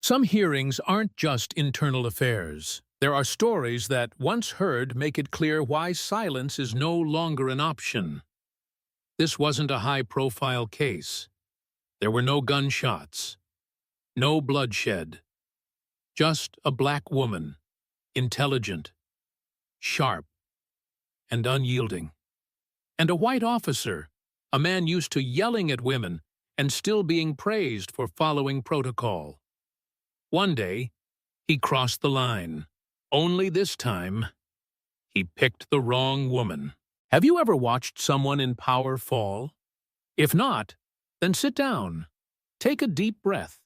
Some hearings aren't just internal affairs. There are stories that, once heard, make it clear why silence is no longer an option. This wasn't a high-profile case. There were no gunshots, no bloodshed. Just a black woman, intelligent, sharp, and unyielding. And a white officer, a man used to yelling at women and still being praised for following protocol. One day, he crossed the line. Only this time, he picked the wrong woman. Have you ever watched someone in power fall? If not, then sit down, take a deep breath,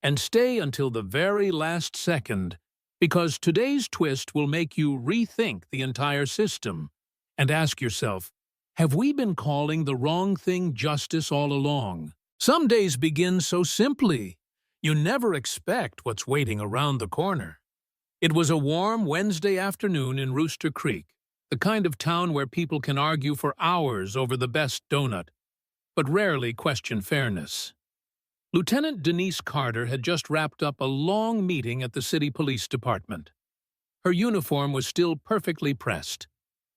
and stay until the very last second, because today's twist will make you rethink the entire system and ask yourself, have we been calling the wrong thing justice all along? Some days begin so simply. You never expect what's waiting around the corner. It was a warm Wednesday afternoon in Rooster Creek, the kind of town where people can argue for hours over the best donut, but rarely question fairness. Lieutenant Denise Carter had just wrapped up a long meeting at the city police department. Her uniform was still perfectly pressed,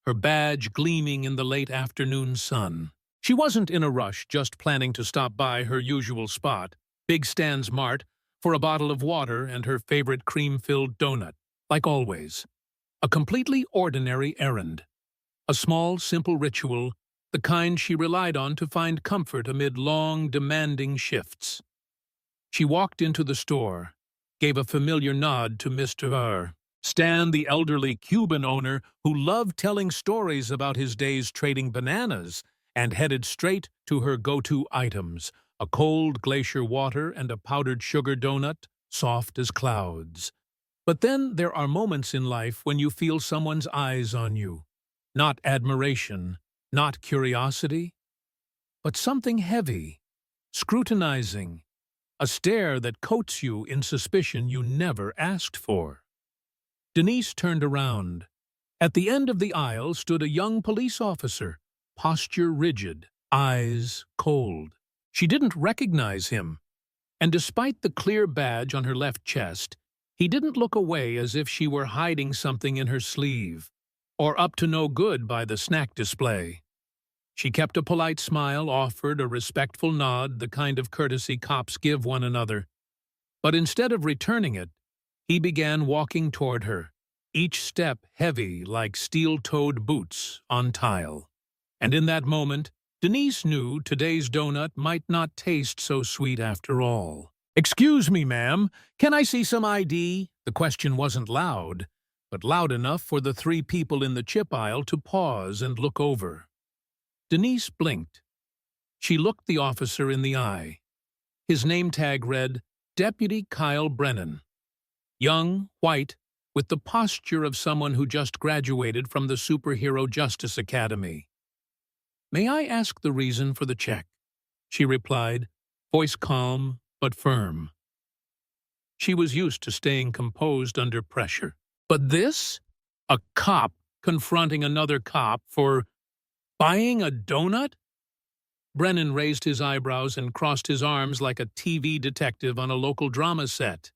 her badge gleaming in the late afternoon sun. She wasn't in a rush, just planning to stop by her usual spot, Big Stan's Mart, for a bottle of water and her favorite cream-filled donut, like always. A completely ordinary errand. A small, simple ritual, the kind she relied on to find comfort amid long, demanding shifts. She walked into the store, gave a familiar nod to Mr. Stan, the elderly Cuban owner who loved telling stories about his days trading bananas, and headed straight to her go-to items, a cold glacier water and a powdered sugar donut, soft as clouds. But then there are moments in life when you feel someone's eyes on you. Not admiration, not curiosity, but something heavy, scrutinizing, a stare that coats you in suspicion you never asked for. Denise turned around. At the end of the aisle stood a young police officer, posture rigid, eyes cold. She didn't recognize him, and despite the clear badge on her left chest, he didn't look away as if she were hiding something in her sleeve, or up to no good by the snack display. She kept a polite smile, offered a respectful nod, the kind of courtesy cops give one another. But instead of returning it, he began walking toward her, each step heavy like steel-toed boots on tile. And in that moment, Denise knew today's donut might not taste so sweet after all. "Excuse me, ma'am, can I see some ID?" The question wasn't loud, but loud enough for the three people in the chip aisle to pause and look over. Denise blinked. She looked the officer in the eye. His name tag read, Deputy Kyle Brennan. Young, white, with the posture of someone who just graduated from the Superhero Justice Academy. "May I ask the reason for the check?" she replied, voice calm but firm. She was used to staying composed under pressure. But this? A cop confronting another cop for buying a donut? Brennan raised his eyebrows and crossed his arms like a TV detective on a local drama set.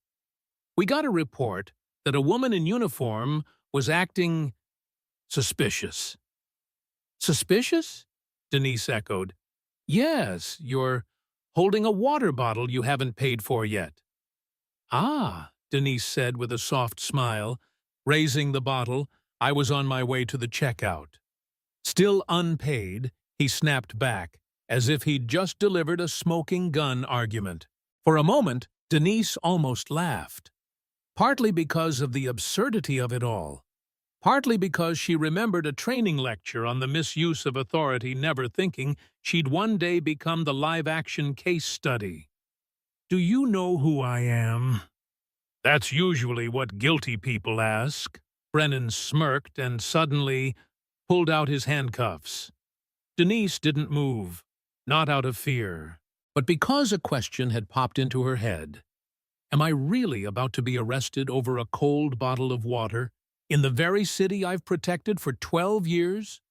"We got a report that a woman in uniform was acting suspicious." "Suspicious?" Denise echoed. "Yes, you're holding a water bottle you haven't paid for yet." "Ah," Denise said with a soft smile, raising the bottle. "I was on my way to the checkout." Still unpaid, he snapped back, as if he'd just delivered a smoking gun argument. For a moment, Denise almost laughed, partly because of the absurdity of it all, partly because she remembered a training lecture on the misuse of authority, never thinking she'd one day become the live-action case study. "Do you know who I am?" "That's usually what guilty people ask." Brennan smirked and suddenly pulled out his handcuffs. Denise didn't move, not out of fear, but because a question had popped into her head. Am I really about to be arrested over a cold bottle of water in the very city I've protected for 12 years?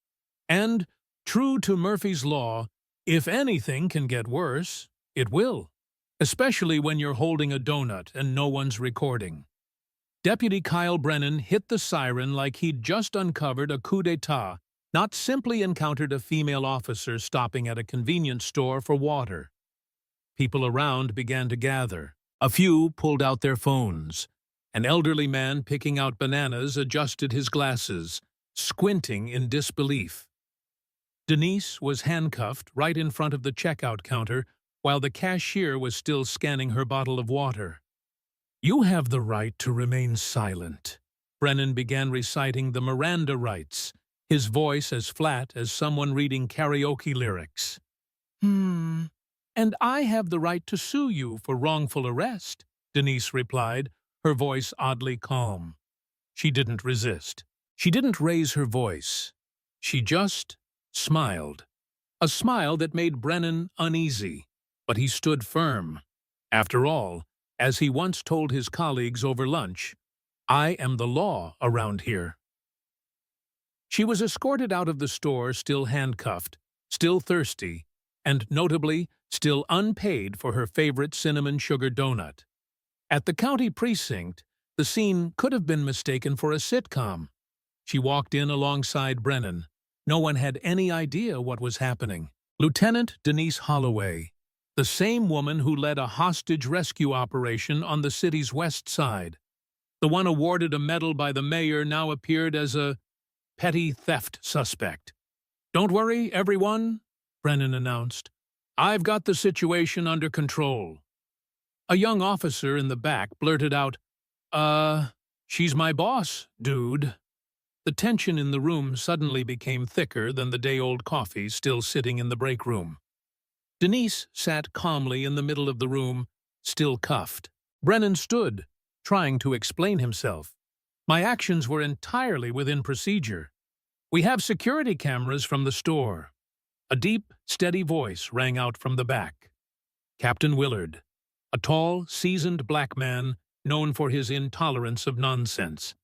And, true to Murphy's Law, if anything can get worse, it will. especially when you're holding a donut and no one's recording. Deputy Kyle Brennan hit the siren like he'd just uncovered a coup d'etat, not simply encountered a female officer stopping at a convenience store for water. People around began to gather. A few pulled out their phones. An elderly man picking out bananas adjusted his glasses, squinting in disbelief. Denise was handcuffed right in front of the checkout counter while the cashier was still scanning her bottle of water. "You have the right to remain silent." Brennan began reciting the Miranda rights, his voice as flat as someone reading karaoke lyrics. "And I have the right to sue you for wrongful arrest," Denise replied, her voice oddly calm. She didn't resist. She didn't raise her voice. She just smiled. A smile that made Brennan uneasy, but he stood firm. After all, as he once told his colleagues over lunch, "I am the law around here." She was escorted out of the store still handcuffed, still thirsty, and notably still unpaid for her favorite cinnamon sugar donut. At the county precinct, the scene could have been mistaken for a sitcom. She walked in alongside Brennan. No one had any idea what was happening. Lieutenant Denise Holloway, the same woman who led a hostage rescue operation on the city's west side. The one awarded a medal by the mayor now appeared as a petty theft suspect. "Don't worry, everyone," Brennan announced. "I've got the situation under control." A young officer in the back blurted out, "She's my boss, dude." The tension in the room suddenly became thicker than the day-old coffee still sitting in the break room. Denise sat calmly in the middle of the room, still cuffed. Brennan stood, trying to explain himself. "My actions were entirely within procedure. We have security cameras from the store." A deep, steady voice rang out from the back. Captain Willard, a tall, seasoned black man known for his intolerance of nonsense.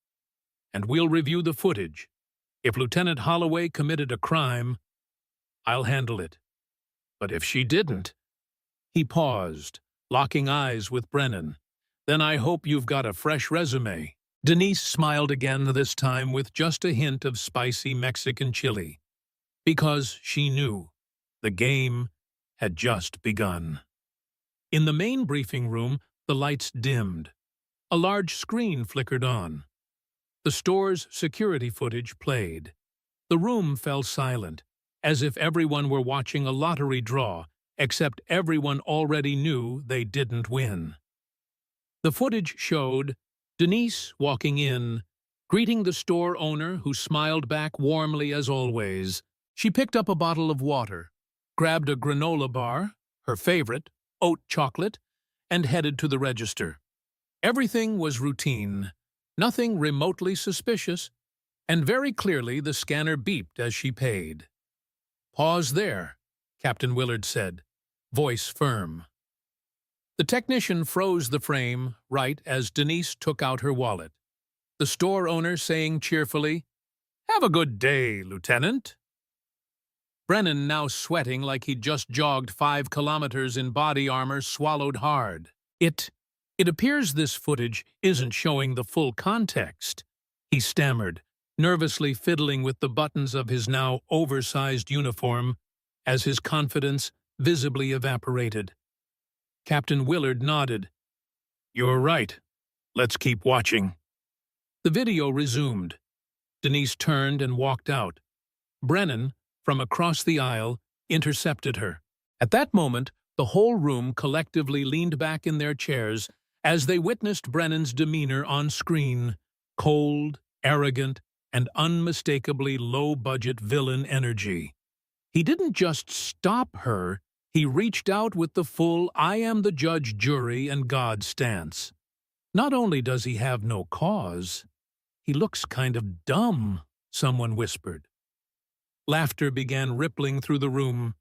"And we'll review the footage. If Lieutenant Holloway committed a crime, I'll handle it. But if she didn't—" He paused, locking eyes with Brennan. "Then I hope you've got a fresh resume." Denise smiled again, this time with just a hint of spicy Mexican chili. Because she knew the game had just begun. In the main briefing room, the lights dimmed. A large screen flickered on. The store's security footage played. The room fell silent, as if everyone were watching a lottery draw, except everyone already knew they didn't win. The footage showed Denise walking in, greeting the store owner who smiled back warmly as always. She picked up a bottle of water, grabbed a granola bar, her favorite, oat chocolate, and headed to the register. Everything was routine, nothing remotely suspicious, and very clearly the scanner beeped as she paid. "Pause there," Captain Willard said, voice firm. The technician froze the frame right as Denise took out her wallet, the store owner saying cheerfully, "Have a good day, Lieutenant." Brennan, now sweating like he'd just jogged 5 kilometers in body armor, swallowed hard. It appears this footage isn't showing the full context," he stammered, nervously fiddling with the buttons of his now oversized uniform as his confidence visibly evaporated. Captain Willard nodded. "You're right. Let's keep watching." The video resumed. Denise turned and walked out. Brennan, from across the aisle, intercepted her. At that moment, the whole room collectively leaned back in their chairs as they witnessed Brennan's demeanor on screen, cold, arrogant, and unmistakably low-budget villain energy. He didn't just stop her, he reached out with the full "I am the judge, jury, and God" stance. Not only does he have no cause, he looks kind of dumb, someone whispered. Laughter began rippling through the room.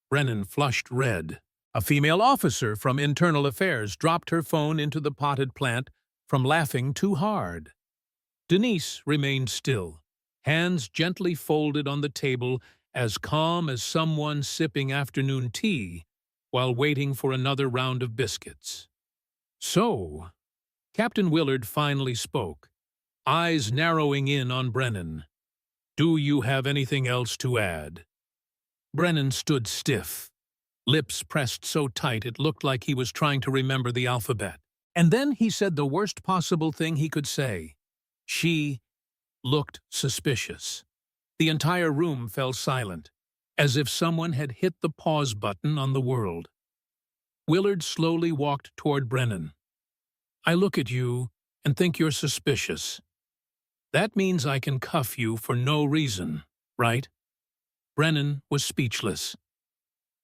Brennan flushed red. A female officer from Internal Affairs dropped her phone into the potted plant from laughing too hard. Denise remained still, hands gently folded on the table, as calm as someone sipping afternoon tea, while waiting for another round of biscuits. So, Captain Willard finally spoke, eyes narrowing in on Brennan. "Do you have anything else to add?" Brennan stood stiff, lips pressed so tight it looked like he was trying to remember the alphabet. And then he said the worst possible thing he could say. She looked suspicious. The entire room fell silent, as if someone had hit the pause button on the world. Willard slowly walked toward Brennan. "I look at you and think you're suspicious. That means I can cuff you for no reason, right?" Brennan was speechless.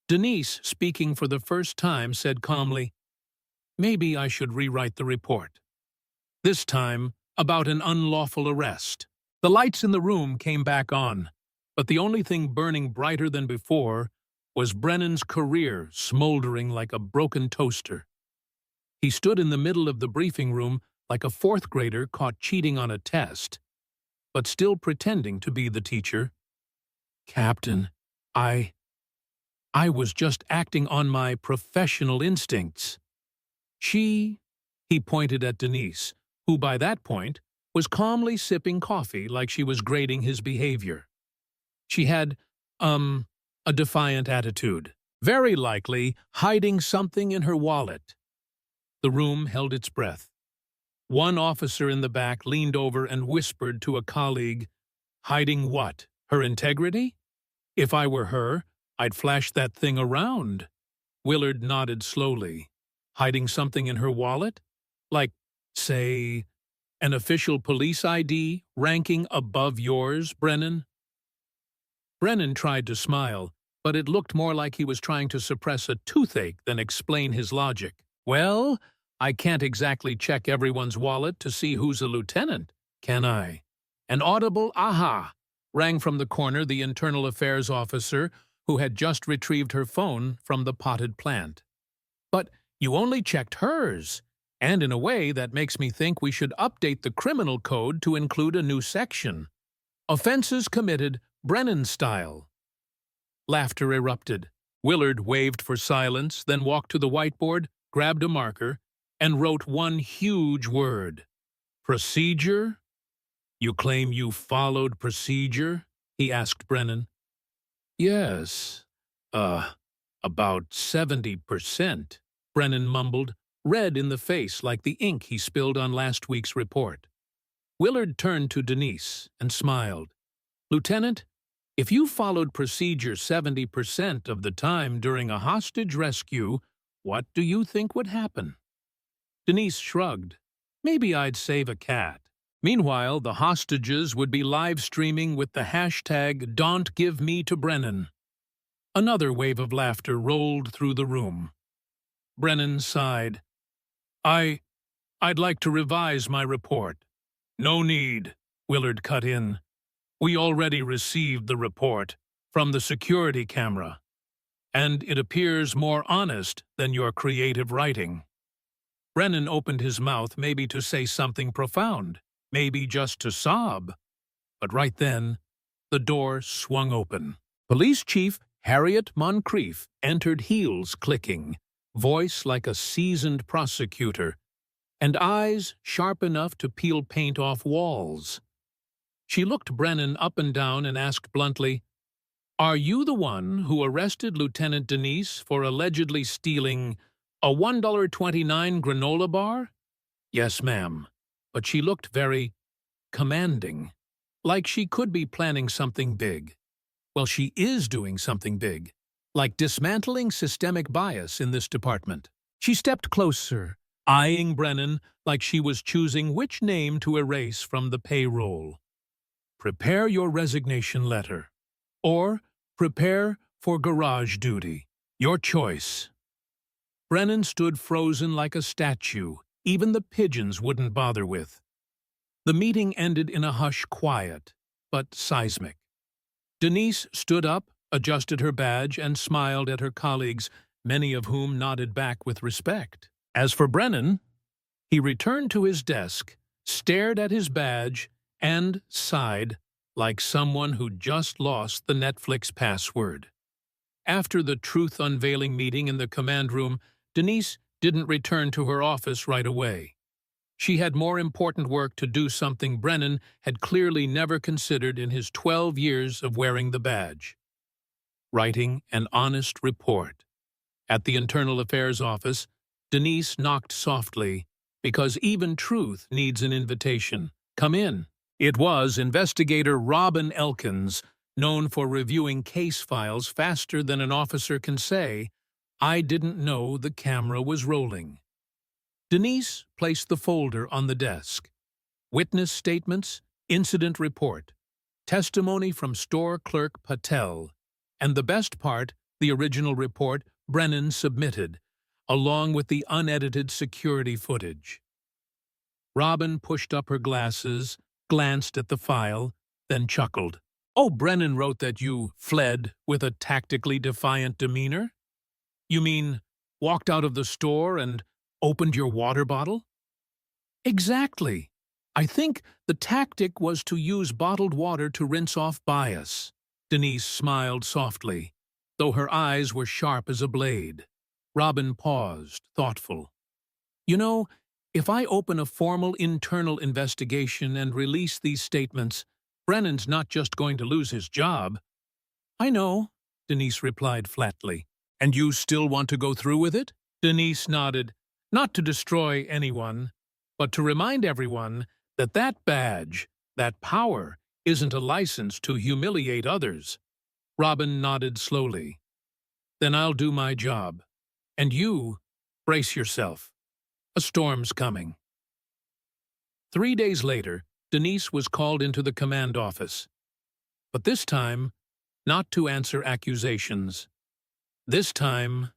Denise, speaking for the first time, said calmly, "Maybe I should rewrite the report. This time, about an unlawful arrest." The lights in the room came back on, but the only thing burning brighter than before was Brennan's career smoldering like a broken toaster. He stood in the middle of the briefing room like a fourth grader caught cheating on a test, but still pretending to be the teacher. "Captain, I was just acting on my professional instincts." He pointed at Denise, who by that point was calmly sipping coffee like she was grading his behavior. She had, a defiant attitude, very likely hiding something in her wallet. The room held its breath. One officer in the back leaned over and whispered to a colleague, "Hiding what? Her integrity? If I were her, I'd flash that thing around." Willard nodded slowly. "Hiding something in her wallet? Like, say, an official police ID ranking above yours, Brennan?" Brennan tried to smile, but it looked more like he was trying to suppress a toothache than explain his logic. "Well, I can't exactly check everyone's wallet to see who's a lieutenant, can I?" An audible "aha" rang from the corner the internal affairs officer who had just retrieved her phone from the potted plant. "But you only checked hers, and in a way that makes me think we should update the criminal code to include a new section. Offenses committed Brennan style." Laughter erupted. Willard waved for silence, then walked to the whiteboard, grabbed a marker, and wrote one huge word. "Procedure? You claim you followed procedure?" he asked Brennan. "Yes, about 70%, Brennan mumbled, red in the face like the ink he spilled on last week's report. Willard turned to Denise and smiled. "Lieutenant, if you followed procedure 70% of the time during a hostage rescue, what do you think would happen?" Denise shrugged. "Maybe I'd save a cat." Meanwhile, the hostages would be live streaming with the hashtag #Don'tGiveMeToBrennan. Another wave of laughter rolled through the room. Brennan sighed. I'd like to revise my report." "No need," Willard cut in. "We already received the report from the security camera, and it appears more honest than your creative writing." Brennan opened his mouth, maybe to say something profound, maybe just to sob. But right then, the door swung open. Police Chief Harriet Moncrief entered, heels clicking, voice like a seasoned prosecutor, and eyes sharp enough to peel paint off walls. She looked Brennan up and down and asked bluntly, "Are you the one who arrested Lieutenant Denise for allegedly stealing a $1.29 granola bar?" "Yes, ma'am." But she looked very commanding, like she could be planning something big. Well, she is doing something big, like dismantling systemic bias in this department. She stepped closer, eyeing Brennan like she was choosing which name to erase from the payroll. "Prepare your resignation letter, or prepare for garage duty. Your choice." Brennan stood frozen like a statue, even the pigeons wouldn't bother with. The meeting ended in a hush quiet, but seismic. Denise stood up, adjusted her badge, and smiled at her colleagues, many of whom nodded back with respect. As for Brennan, he returned to his desk, stared at his badge, and sighed like someone who just lost the Netflix password. After the truth-unveiling meeting in the command room, Denise didn't return to her office right away. She had more important work to do, something Brennan had clearly never considered in his 12 years of wearing the badge. Writing an honest report. At the Internal Affairs office, Denise knocked softly, because even truth needs an invitation. "Come in." It was investigator Robin Elkins, known for reviewing case files faster than an officer can say, "I didn't know the camera was rolling." Denise placed the folder on the desk. Witness statements, incident report, testimony from store clerk Patel, and the best part, the original report Brennan submitted, along with the unedited security footage. Robin pushed up her glasses, glanced at the file, then chuckled. "Oh, Brennan wrote that you fled with a tactically defiant demeanor? You mean walked out of the store and opened your water bottle?" "Exactly. I think the tactic was to use bottled water to rinse off bias." Denise smiled softly, though her eyes were sharp as a blade. Robin paused, thoughtful. "You know, if I open a formal internal investigation and release these statements, Brennan's not just going to lose his job." "I know," Denise replied flatly. "And you still want to go through with it?" Denise nodded. "Not to destroy anyone, but to remind everyone that that badge, that power, isn't a license to humiliate others." Robin nodded slowly. "Then I'll do my job. And you, brace yourself. A storm's coming." 3 days later, Denise was called into the command office. But this time, not to answer accusations. This time,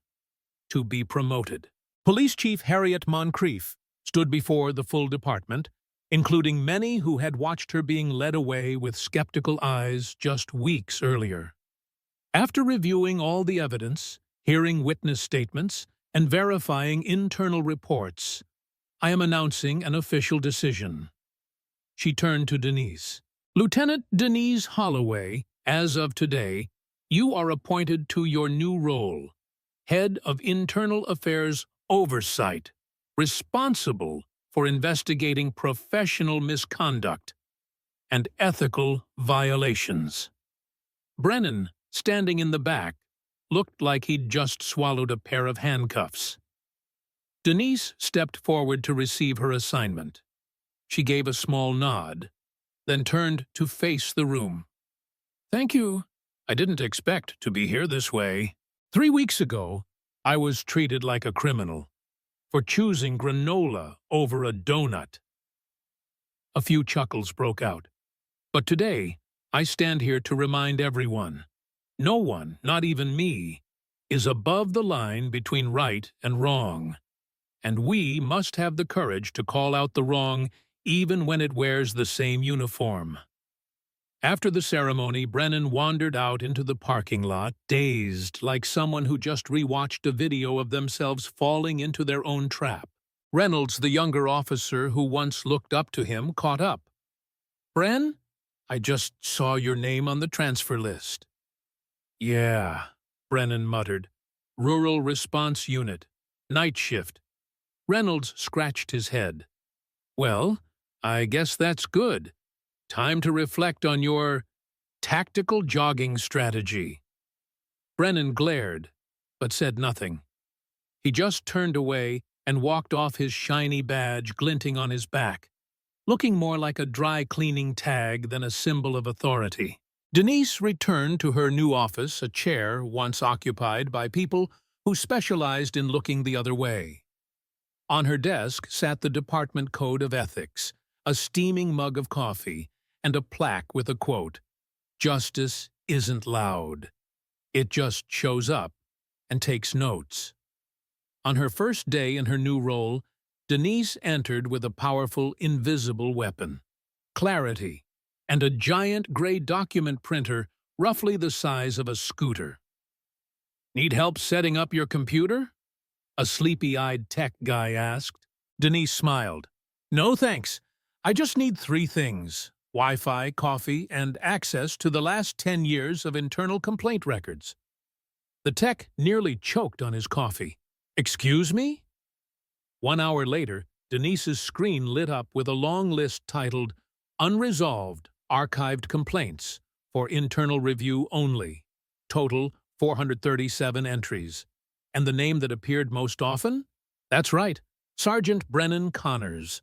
to be promoted. Police Chief Harriet Moncrief stood before the full department, including many who had watched her being led away with skeptical eyes just weeks earlier. After reviewing all the evidence, hearing witness statements, and verifying internal reports, I am announcing an official decision. She turned to Denise. "Lieutenant Denise Holloway, as of today, you are appointed to your new role, Head of Internal Affairs Oversight, responsible for investigating professional misconduct and ethical violations." Brennan, standing in the back, looked like he'd just swallowed a pair of handcuffs. Denise stepped forward to receive her assignment. She gave a small nod, then turned to face the room. "Thank you. I didn't expect to be here this way. 3 weeks ago, I was treated like a criminal for choosing granola over a donut." A few chuckles broke out. "But today, I stand here to remind everyone, no one, not even me, is above the line between right and wrong. And we must have the courage to call out the wrong even when it wears the same uniform." After the ceremony, Brennan wandered out into the parking lot, dazed like someone who just rewatched a video of themselves falling into their own trap. Reynolds, the younger officer who once looked up to him, caught up. "Bren, I just saw your name on the transfer list." "Yeah," Brennan muttered. "Rural Response Unit. Night shift." Reynolds scratched his head. "Well, I guess that's good. Time to reflect on your tactical jogging strategy." Brennan glared, but said nothing. He just turned away and walked off, his shiny badge glinting on his back, looking more like a dry-cleaning tag than a symbol of authority. Denise returned to her new office, a chair once occupied by people who specialized in looking the other way. On her desk sat the Department Code of Ethics, a steaming mug of coffee, and a plaque with a quote, "Justice isn't loud. It just shows up and takes notes." On her first day in her new role, Denise entered with a powerful, invisible weapon, clarity, and a giant gray document printer roughly the size of a scooter. "Need help setting up your computer?" a sleepy-eyed tech guy asked. Denise smiled. "No, thanks. I just need 3 things: Wi-Fi, coffee, and access to the last 10 years of internal complaint records." The tech nearly choked on his coffee. "Excuse me?" 1 hour later, Denise's screen lit up with a long list titled Unresolved Archived Complaints for Internal Review Only. Total 437 entries. And the name that appeared most often? That's right, Sergeant Brennan Connors.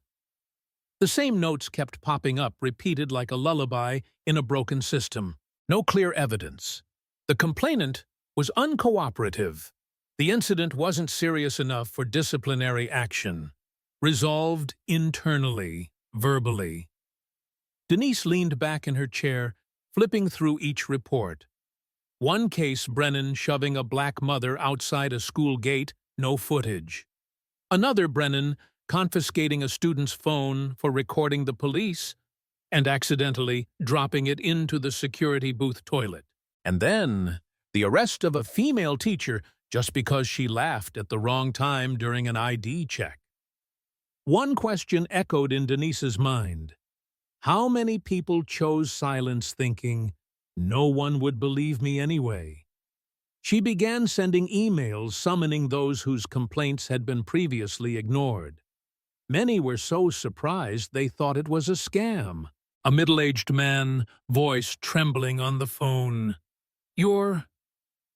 The same notes kept popping up, repeated like a lullaby in a broken system. No clear evidence. The complainant was uncooperative. The incident wasn't serious enough for disciplinary action. Resolved internally, verbally. Denise leaned back in her chair, flipping through each report. One case, Brennan shoving a black mother outside a school gate, no footage. Another, Brennan confiscating a student's phone for recording the police and accidentally dropping it into the security booth toilet. And then, the arrest of a female teacher just because she laughed at the wrong time during an ID check. One question echoed in Denise's mind. How many people chose silence thinking, no one would believe me anyway? She began sending emails summoning those whose complaints had been previously ignored. Many were so surprised they thought it was a scam. A middle-aged man, voice trembling on the phone. "You're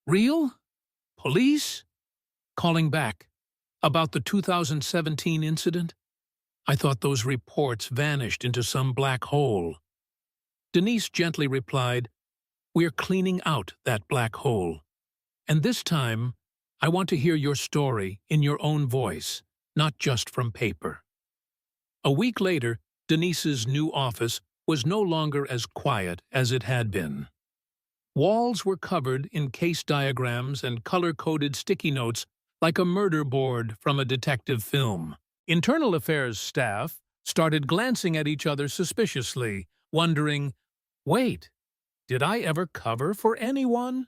real? Police?" Calling back. "About the 2017 incident? I thought those reports vanished into some black hole." Denise gently replied, "We're cleaning out that black hole. And this time, I want to hear your story in your own voice, not just from paper." A week later, Denise's new office was no longer as quiet as it had been. Walls were covered in case diagrams and color-coded sticky notes like a murder board from a detective film. Internal Affairs staff started glancing at each other suspiciously, wondering, wait, did I ever cover for anyone?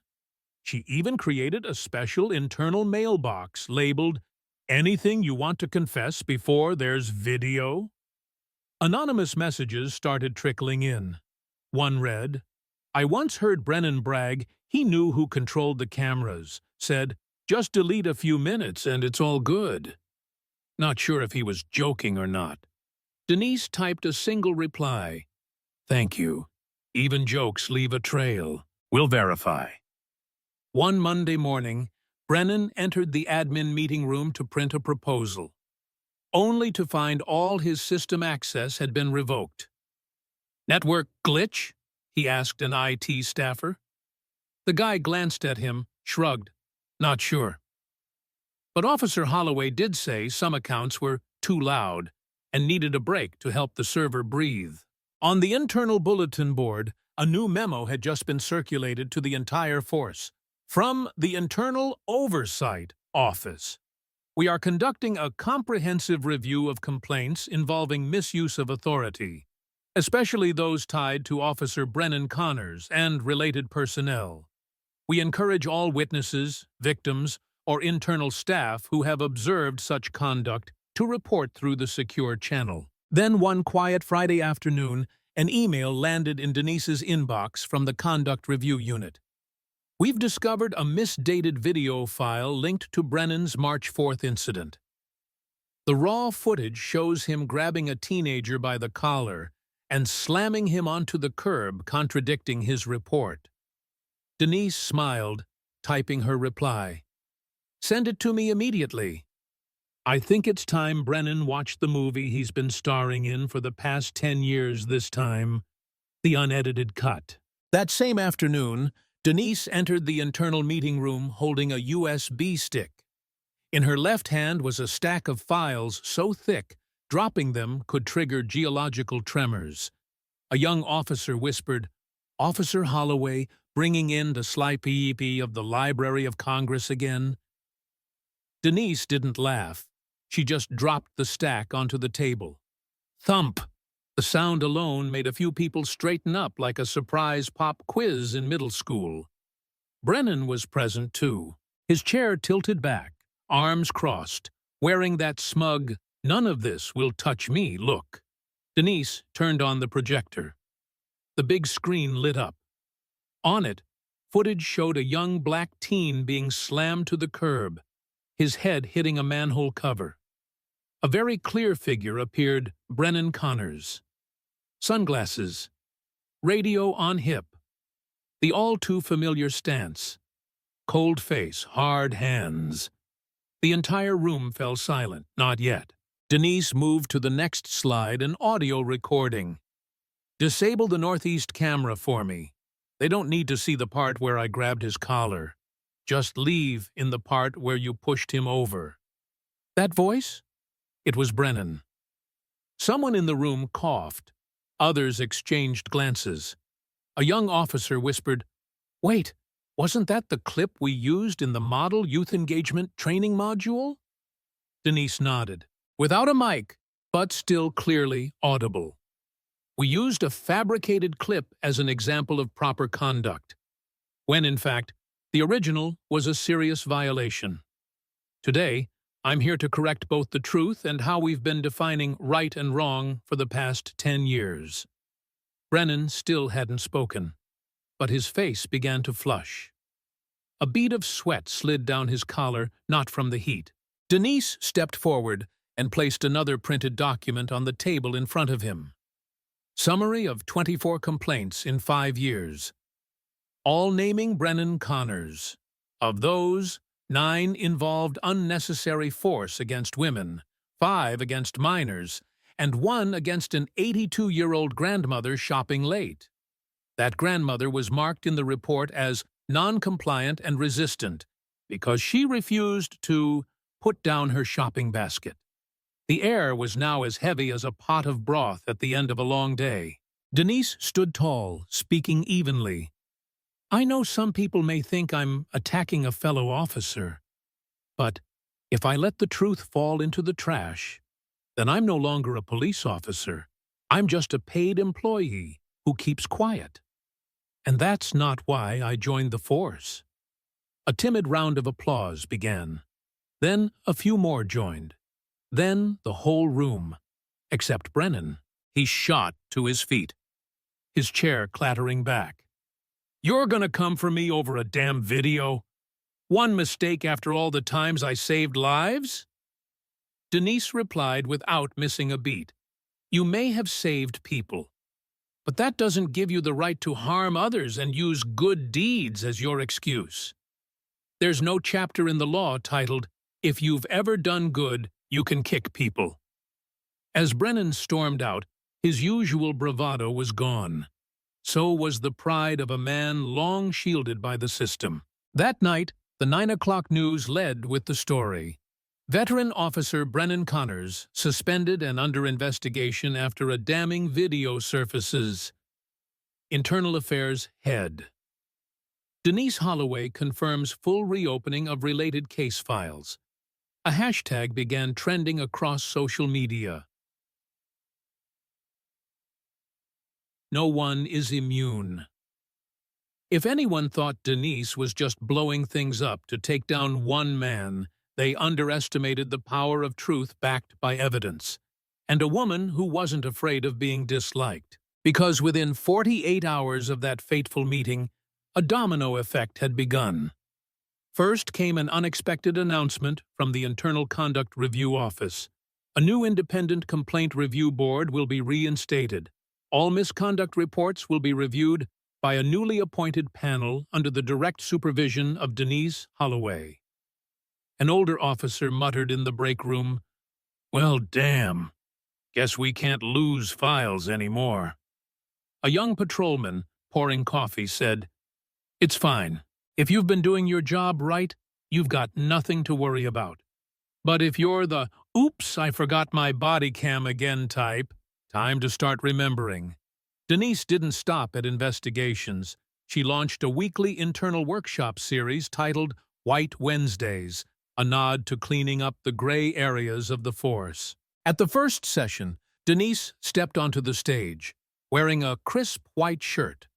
She even created a special internal mailbox labeled, "Anything you want to confess before there's video?" Anonymous messages started trickling in. One read, "I once heard Brennan brag he knew who controlled the cameras, said, just delete a few minutes and it's all good." Not sure if he was joking or not. Denise typed a single reply, "Thank you. Even jokes leave a trail. We'll verify." One Monday morning, Brennan entered the admin meeting room to print a proposal, only to find all his system access had been revoked. "Network glitch?" he asked an IT staffer. The guy glanced at him, shrugged, "Not sure." But Officer Holloway did say some accounts were too loud and needed a break to help the server breathe. On the internal bulletin board, a new memo had just been circulated to the entire force. From the Internal Oversight Office. "We are conducting a comprehensive review of complaints involving misuse of authority, especially those tied to Officer Brennan Connors and related personnel. We encourage all witnesses, victims, or internal staff who have observed such conduct to report through the secure channel." Then one quiet Friday afternoon, an email landed in Denise's inbox from the Conduct Review Unit. "We've discovered a misdated video file linked to Brennan's March 4th incident. The raw footage shows him grabbing a teenager by the collar and slamming him onto the curb, contradicting his report." Denise smiled, typing her reply. "Send it to me immediately. I think it's time Brennan watched the movie he's been starring in for the past 10 years this time, the unedited cut." That same afternoon, Denise entered the internal meeting room holding a USB stick. In her left hand was a stack of files so thick, dropping them could trigger geological tremors. A young officer whispered, "Officer Holloway, bringing in the sleepy of the Library of Congress again?" Denise didn't laugh. She just dropped the stack onto the table. Thump! The sound alone made a few people straighten up like a surprise pop quiz in middle school. Brennan was present too, his chair tilted back, arms crossed, wearing that smug, "none of this will touch me" look. Denise turned on the projector. The big screen lit up. On it, footage showed a young black teen being slammed to the curb, his head hitting a manhole cover. A very clear figure appeared, Brennan Connors. Sunglasses, radio on hip, the all-too-familiar stance, cold face, hard hands. The entire room fell silent. Not yet. Denise moved to the next slide, an audio recording. Disable the northeast camera for me. They don't need to see the part where I grabbed his collar. Just leave in the part where you pushed him over. That voice? It was Brennan. Someone in the room coughed. Others exchanged glances. A young officer whispered, "Wait, wasn't that the clip we used in the Model Youth Engagement training module?" Denise nodded. Without a mic, but still clearly audible. We used a fabricated clip as an example of proper conduct, when in fact, the original was a serious violation. Today, I'm here to correct both the truth and how we've been defining right and wrong for the past 10 years. Brennan still hadn't spoken, but his face began to flush. A bead of sweat slid down his collar, not from the heat. Denise stepped forward and placed another printed document on the table in front of him. Summary of 24 complaints in 5 years. All naming Brennan Connors. Of those, 9 involved unnecessary force against women, 5 against minors, and 1 against an 82-year-old grandmother shopping late. That grandmother was marked in the report as non-compliant and resistant because she refused to put down her shopping basket. The air was now as heavy as a pot of broth at the end of a long day. Denise stood tall, speaking evenly. I know some people may think I'm attacking a fellow officer, but if I let the truth fall into the trash, then I'm no longer a police officer. I'm just a paid employee who keeps quiet. And that's not why I joined the force. A timid round of applause began. Then a few more joined. Then the whole room, except Brennan. He shot to his feet, his chair clattering back. You're gonna come for me over a damn video? One mistake after all the times I saved lives? Denise replied without missing a beat. You may have saved people, but that doesn't give you the right to harm others and use good deeds as your excuse. There's no chapter in the law titled, If you've ever done good, you can kick people. As Brennan stormed out, his usual bravado was gone. So was the pride of a man long shielded by the system. That night, the 9 o'clock news led with the story. Veteran Officer Brennan Connors suspended and under investigation after a damning video surfaces. Internal Affairs Head. Denise Holloway confirms full reopening of related case files. A hashtag began trending across social media. No one is immune. If anyone thought Denise was just blowing things up to take down one man, they underestimated the power of truth backed by evidence, and a woman who wasn't afraid of being disliked. Because within 48 hours of that fateful meeting, a domino effect had begun. First came an unexpected announcement from the Internal Conduct Review Office. A new independent complaint review board will be reinstated. All misconduct reports will be reviewed by a newly appointed panel under the direct supervision of Denise Holloway. An older officer muttered in the break room, "Well, damn. Guess we can't lose files anymore." A young patrolman, pouring coffee, said, "It's fine. If you've been doing your job right, you've got nothing to worry about. But if you're the, oops, I forgot my body cam again type, time to start remembering." Denise didn't stop at investigations. She launched a weekly internal workshop series titled White Wednesdays, a nod to cleaning up the gray areas of the force. At the first session, Denise stepped onto the stage, wearing a crisp white shirt,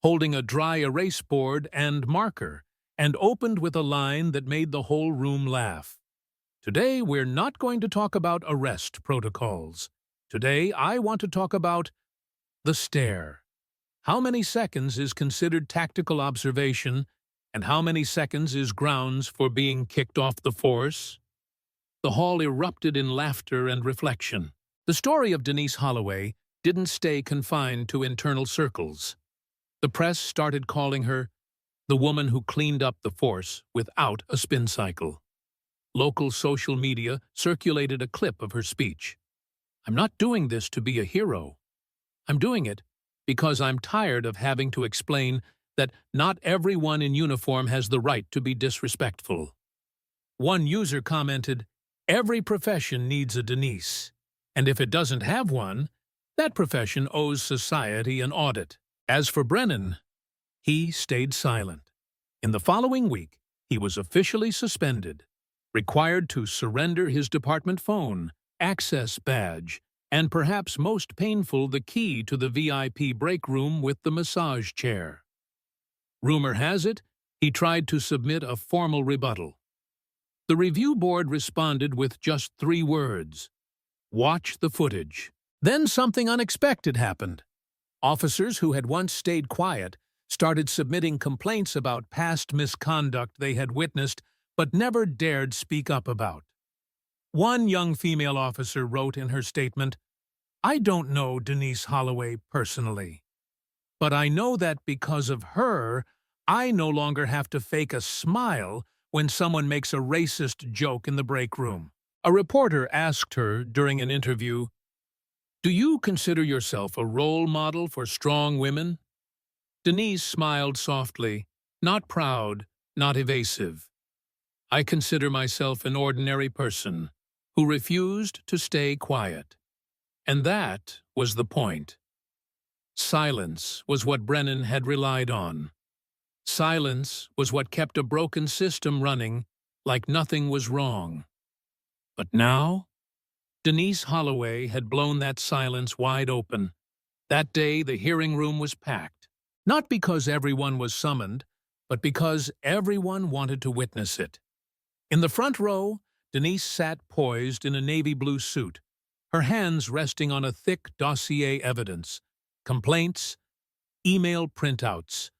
holding a dry erase board and marker, and opened with a line that made the whole room laugh. Today, we're not going to talk about arrest protocols. Today, I want to talk about the stare. How many seconds is considered tactical observation, and how many seconds is grounds for being kicked off the force? The hall erupted in laughter and reflection. The story of Denise Holloway didn't stay confined to internal circles. The press started calling her the woman who cleaned up the force without a spin cycle. Local social media circulated a clip of her speech. "I'm not doing this to be a hero. I'm doing it because I'm tired of having to explain that not everyone in uniform has the right to be disrespectful." One user commented, "Every profession needs a Denise, and if it doesn't have one, that profession owes society an audit." As for Brennan, he stayed silent. In the following week, he was officially suspended, required to surrender his department phone, access badge, and perhaps most painful, the key to the VIP break room with the massage chair. Rumor has it, he tried to submit a formal rebuttal. The review board responded with just 3 words: "Watch the footage." Then something unexpected happened. Officers who had once stayed quiet started submitting complaints about past misconduct they had witnessed but never dared speak up about. One young female officer wrote in her statement, "I don't know Denise Holloway personally, but I know that because of her, I no longer have to fake a smile when someone makes a racist joke in the break room." A reporter asked her during an interview, "Do you consider yourself a role model for strong women?" Denise smiled softly, not proud, not evasive. "I consider myself an ordinary person who refused to stay quiet." And that was the point. Silence was what Brennan had relied on. Silence was what kept a broken system running like nothing was wrong. But now, Denise Holloway had blown that silence wide open. That day, the hearing room was packed. Not because everyone was summoned, but because everyone wanted to witness it. In the front row, Denise sat poised in a navy blue suit, her hands resting on a thick dossier evidence, complaints, email printouts,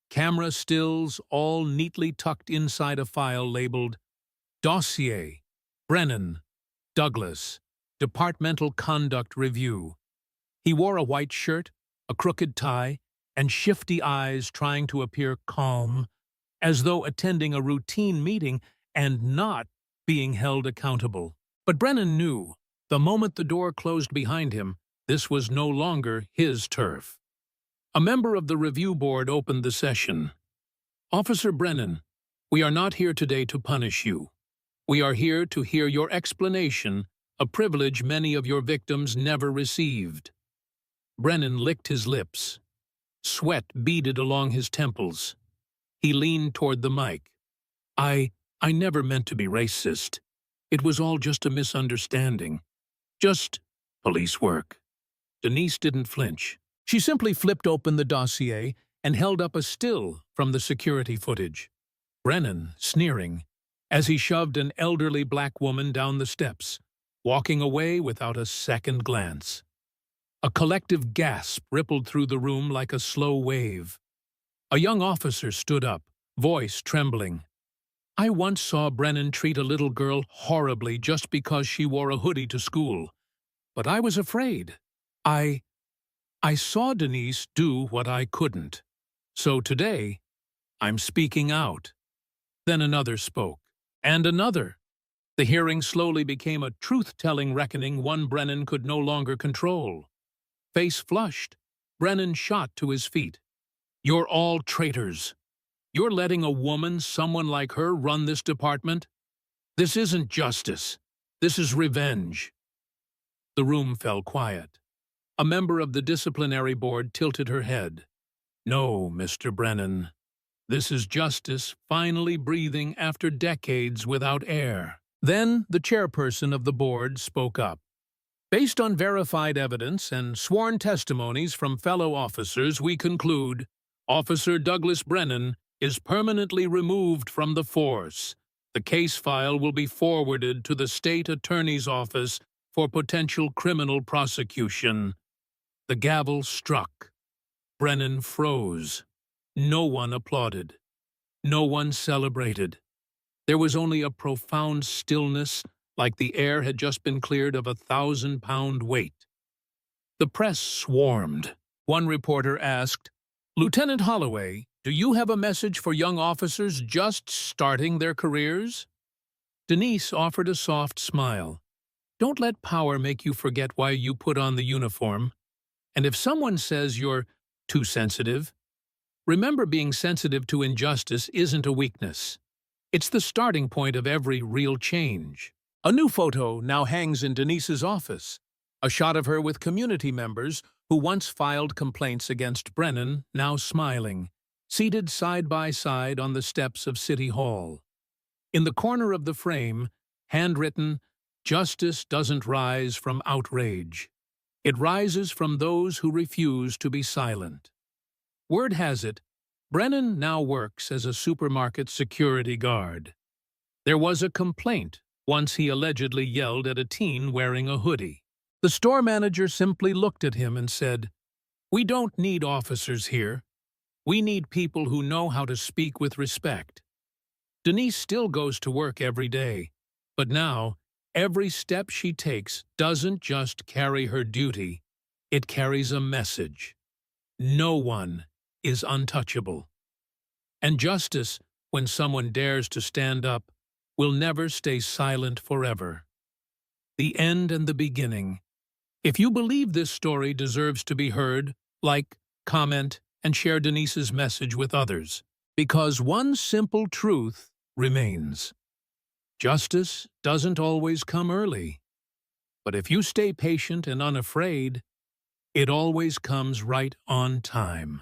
camera stills, all neatly tucked inside a file labeled Dossier, Brennan, Douglas, Departmental Conduct Review. He wore a white shirt, a crooked tie, and shifty eyes, trying to appear calm, as though attending a routine meeting and not being held accountable. But Brennan knew, the moment the door closed behind him, this was no longer his turf. A member of the review board opened the session. "Officer Brennan, we are not here today to punish you. We are here to hear your explanation, a privilege many of your victims never received." Brennan licked his lips. Sweat beaded along his temples. He leaned toward the mic. I never meant to be racist. It was all just a misunderstanding. Just police work." Denise didn't flinch. She simply flipped open the dossier and held up a still from the security footage. Brennan, sneering, as he shoved an elderly black woman down the steps, walking away without a second glance. A collective gasp rippled through the room like a slow wave. A young officer stood up, voice trembling. "I once saw Brennan treat a little girl horribly just because she wore a hoodie to school. But I was afraid. I saw Denise do what I couldn't. So today, I'm speaking out." Then another spoke, and another. The hearing slowly became a truth-telling reckoning one Brennan could no longer control. Face flushed, Brennan shot to his feet. "You're all traitors. You're letting a woman, someone like her, run this department? This isn't justice. This is revenge." The room fell quiet. A member of the disciplinary board tilted her head. "No, Mr. Brennan. This is justice finally breathing after decades without air." Then the chairperson of the board spoke up. "Based on verified evidence and sworn testimonies from fellow officers, we conclude Officer Douglas Brennan is permanently removed from the force. The case file will be forwarded to the state attorney's office for potential criminal prosecution." The gavel struck. Brennan froze. No one applauded. No one celebrated. There was only a profound stillness, like the air had just been cleared of a 1,000-pound weight. The press swarmed. One reporter asked, "Lieutenant Holloway, do you have a message for young officers just starting their careers?" Denise offered a soft smile. "Don't let power make you forget why you put on the uniform. And if someone says you're too sensitive, remember being sensitive to injustice isn't a weakness. It's the starting point of every real change." A new photo now hangs in Denise's office. A shot of her with community members who once filed complaints against Brennan, now smiling, seated side by side on the steps of City Hall. In the corner of the frame, handwritten, "Justice doesn't rise from outrage. It rises from those who refuse to be silent." Word has it, Brennan now works as a supermarket security guard. There was a complaint once he allegedly yelled at a teen wearing a hoodie. The store manager simply looked at him and said, "We don't need officers here. We need people who know how to speak with respect." Denise still goes to work every day, but now every step she takes doesn't just carry her duty, it carries a message. No one is untouchable. And justice, when someone dares to stand up, will never stay silent forever. The end and the beginning. If you believe this story deserves to be heard, like, comment, and share Denise's message with others. Because one simple truth remains. Justice doesn't always come early. But if you stay patient and unafraid, it always comes right on time.